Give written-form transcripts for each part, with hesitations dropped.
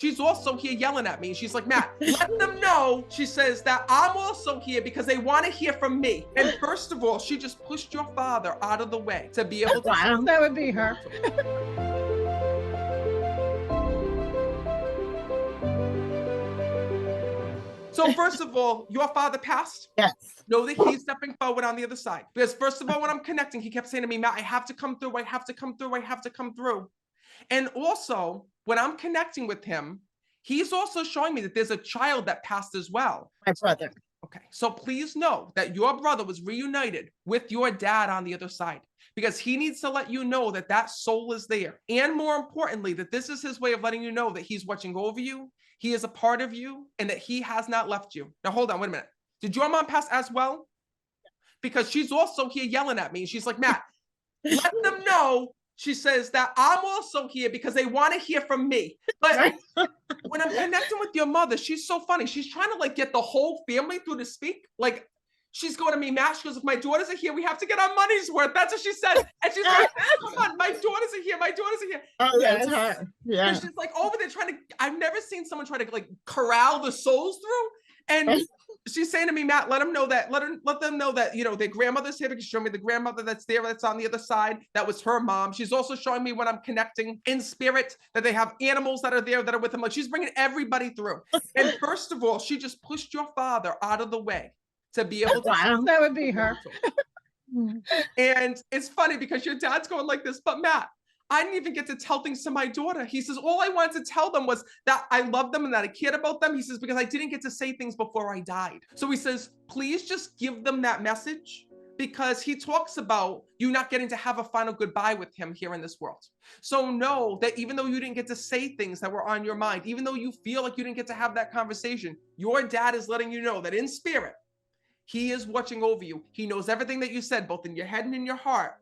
She's also here yelling at me. She's like, Matt, let them know, she says, that I'm also here because they want to hear from me. And first of all, she just pushed your father out of the way to be able to. Wow, that would be her. So first of all, your father passed. Yes. Know that he's stepping forward on the other side. Because first of all, when I'm connecting, he kept saying to me, Matt, I have to come through. I have to come through. I have to come through. And also, when I'm connecting with him, he's also showing me that there's a child that passed as well. My brother. Okay, so please know that your brother was reunited with your dad on the other side, because he needs to let you know that that soul is there. And more importantly, that this is his way of letting you know that he's watching over you, he is a part of you, and that he has not left you. Now, hold on, wait a minute. Did your mom pass as well? Because she's also here yelling at me. She's like, Matt, let them know, she says, that I'm also here because they want to hear from me. But when I'm connecting with your mother, she's so funny. She's trying to like get the whole family through to speak. Like, she's going to me, Matt, she goes, if my daughters are here, we have to get our money's worth. That's what she said. And she's like, come on, my daughters are here. My daughters are here. Oh, that's her. Yeah. And she's like over there trying to, I've never seen someone try to like corral the souls through. And she's saying to me, Matt, let them know that, let them know that, you know, their grandmother's here, because she showed me the grandmother that's there, that's on the other side. That was her mom. She's also showing me when I'm connecting in spirit that they have animals that are there that are with them. Like, she's bringing everybody through. And first of all, she just pushed your father out of the way to be able to. Wow, that would be her. And it's funny because your dad's going like this, but Matt, I didn't even get to tell things to my daughter. He says, all I wanted to tell them was that I love them and that I cared about them. He says, because I didn't get to say things before I died. So he says, please just give them that message, because he talks about you not getting to have a final goodbye with him here in this world. So know that even though you didn't get to say things that were on your mind, even though you feel like you didn't get to have that conversation, your dad is letting you know that in spirit, he is watching over you. He knows everything that you said, both in your head and in your heart.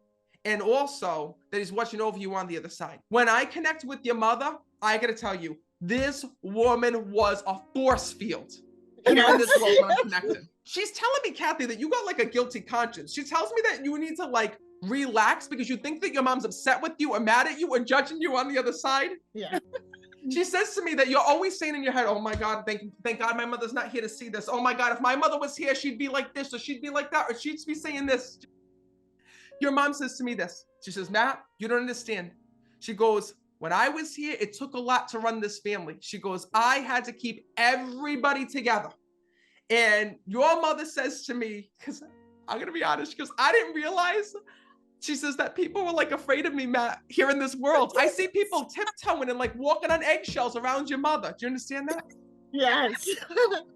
And also that he's watching over you on the other side. When I connect with your mother, I gotta tell you, this woman was a force field here in this world when I'm connected. She's telling me, Kathy, that you got like a guilty conscience. She tells me that you need to like relax because you think that your mom's upset with you or mad at you or judging you on the other side. Yeah. She says to me that you're always saying in your head, oh my God, thank God my mother's not here to see this. Oh my God, if my mother was here, she'd be like this, or she'd be like that, or she'd be saying this. Your mom says to me this. She says, Matt, you don't understand. She goes, when I was here, it took a lot to run this family. She goes, I had to keep everybody together. And your mother says to me, because I'm going to be honest, she goes, I didn't realize, she says, that people were like afraid of me, Matt, here in this world. I see people tiptoeing and like walking on eggshells around your mother. Do you understand that? Yes.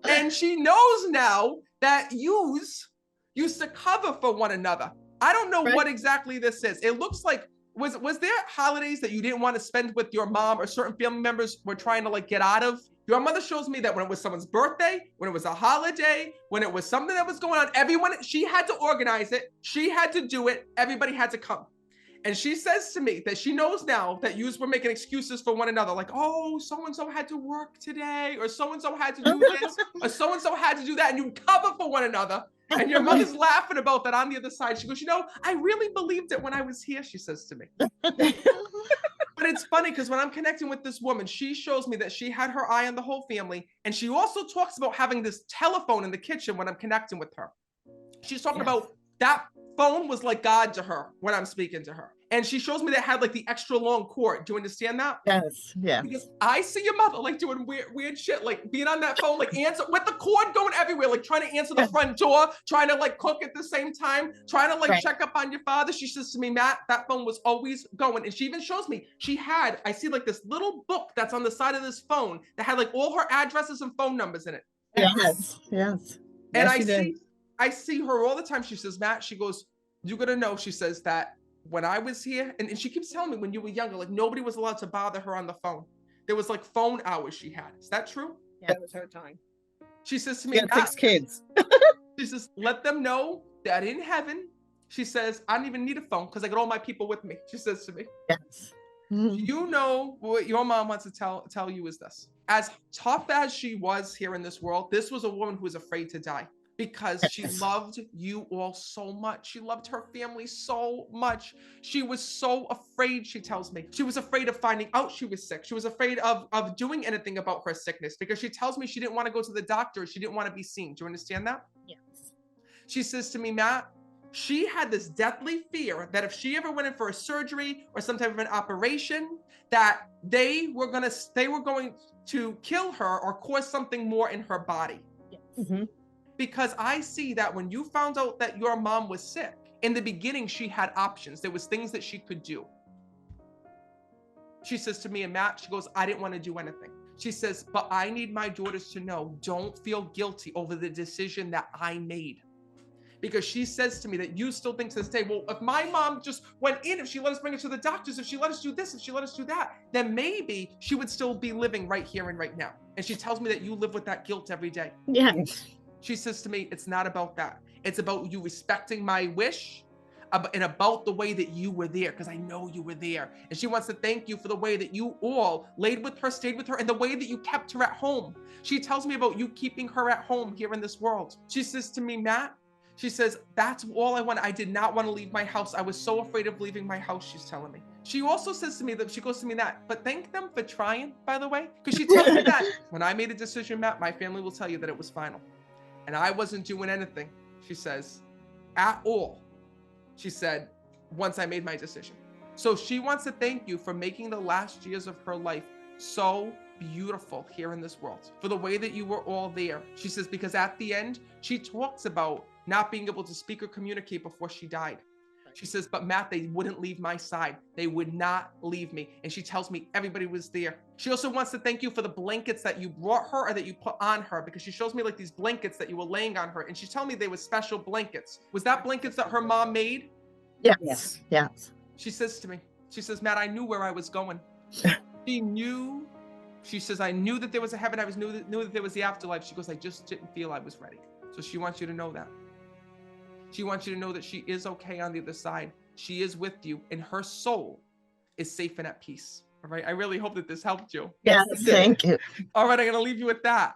And she knows now that yous used to cover for one another. I don't know what exactly this is. It looks like, was there holidays that you didn't want to spend with your mom or certain family members were trying to like get out of? Your mother shows me that when it was someone's birthday, when it was a holiday, when it was something that was going on, everyone, she had to organize it. She had to do it. Everybody had to come. And she says to me that she knows now that yous were making excuses for one another. Like, oh, so-and-so had to work today, or so-and-so had to do this, or so-and-so had to do that. And you cover for one another. And your mother's laughing about that on the other side. She goes, you know, I really believed it when I was here, she says to me. But it's funny because when I'm connecting with this woman, she shows me that she had her eye on the whole family. And she also talks about having this telephone in the kitchen when I'm connecting with her. She's talking about that phone was like God to her when I'm speaking to her. And she shows me that had like the extra long cord. Do you understand that? Yes. Yeah. Because I see your mother like doing weird shit, like being on that phone, like answer with the cord going everywhere, like trying to answer the front door, trying to like cook at the same time, trying to like check up on your father. She says to me, Matt, that phone was always going. And she even shows me, I see like this little book that's on the side of this phone that had like all her addresses and phone numbers in it. Yes. Yes. And I see her all the time. She says, Matt, she goes, you're gonna know, she says, that when I was here, and she keeps telling me when you were younger, like nobody was allowed to bother her on the phone. There was like phone hours she had. Is that true? Yeah, that was her time. She says to me, 6 kids. She says, let them know that in heaven, she says, I don't even need a phone because I got all my people with me. She says to me, yes. You know what your mom wants to tell you is this. As tough as she was here in this world, this was a woman who was afraid to die. because she loved you all so much. She loved her family so much. She was so afraid, she tells me. She was afraid of finding out she was sick. She was afraid of doing anything about her sickness because she tells me she didn't want to go to the doctor. She didn't want to be seen. Do you understand that? Yes. She says to me, Matt, she had this deathly fear that if she ever went in for a surgery or some type of an operation, that they were going to kill her or cause something more in her body. Yes. Mm-hmm. Because I see that when you found out that your mom was sick, in the beginning, she had options. There was things that she could do. She says to me and Matt, she goes, I didn't want to do anything. She says, but I need my daughters to know, don't feel guilty over the decision that I made. Because she says to me that you still think to this day, well, if my mom just went in, if she let us bring her to the doctors, if she let us do this, if she let us do that, then maybe she would still be living right here and right now. And she tells me that you live with that guilt every day. Yeah. She says to me, it's not about that. It's about you respecting my wish and about the way that you were there, because I know you were there. And she wants to thank you for the way that you all laid with her, stayed with her, and the way that you kept her at home. She tells me about you keeping her at home here in this world. She says to me, Matt, she says, that's all I want. I did not want to leave my house. I was so afraid of leaving my house, she's telling me. She also says to me that she goes to me that, but thank them for trying, by the way, because she tells me that when I made a decision, Matt, my family will tell you that it was final. And I wasn't doing anything, she says, at all. She said, once I made my decision. So she wants to thank you for making the last years of her life so beautiful here in this world, for the way that you were all there. She says, because at the end, she talks about not being able to speak or communicate before she died. She says, but Matt, they wouldn't leave my side. They would not leave me. And she tells me everybody was there. She also wants to thank you for the blankets that you brought her or that you put on her, because she shows me like these blankets that you were laying on her. And she's telling me they were special blankets. Was that blankets that her mom made? Yes. Yes. She says to me, she says, Matt, I knew where I was going. She knew, she says, I knew that there was a heaven. I knew that there was the afterlife. She goes, I just didn't feel I was ready. So she wants you to know that. She wants you to know that she is okay on the other side. She is with you, and her soul is safe and at peace. All right. I really hope that this helped you. Yes. Thank you. All right. I'm going to leave you with that.